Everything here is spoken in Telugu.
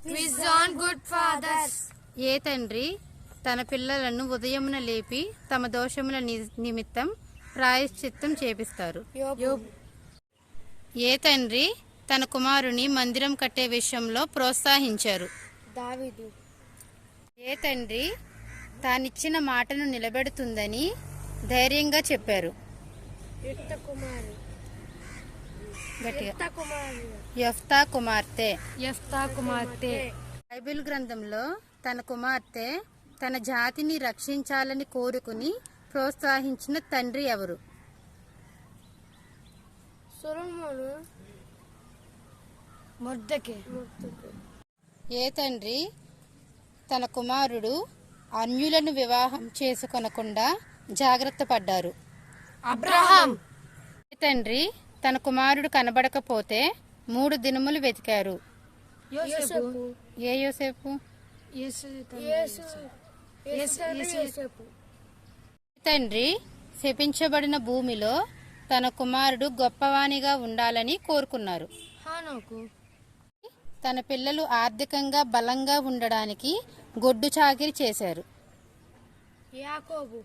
Quiz on good fathers. ఏ తండ్రి తన పిల్లలను ఉదయమున లేపి తమ దోషముల నిమిత్తం ప్రాయశ్చిత్తం చేపిస్తారు? ఏ తండ్రి తన కుమారుని మందిరం కట్టే విషయంలో ప్రోత్సహించారు? దావీదు. ఏ తండ్రి తానిచ్చిన మాటను నిలబెడుతుందని ధైర్యంగా చెప్పారు? యెఫ్తా కుమార్తె. బైబిల్ గ్రంథంలో తన కుమార్తె తన జాతిని రక్షించాలని కోరుకుని ప్రోత్సహించిన తండ్రి ఎవరు? ఏ తండ్రి తన కుమారుడు అన్యులను వివాహం చేసుకొనకుండా జాగ్రత్త పడ్డారు? అబ్రహాం. ఏ తండ్రి తన కుమారుడు కనబడకపోతే 3 దినములు వెతికారు? ఏ యోసేపు? తండ్రి శపించబడిన భూమిలో తన కుమారుడు గొప్పవానిగా ఉండాలని కోరుకున్నారు? తన పిల్లలు ఆర్థికంగా బలంగా ఉండడానికి గొడ్డు చాకిరీ చేశారు? యాకోబు.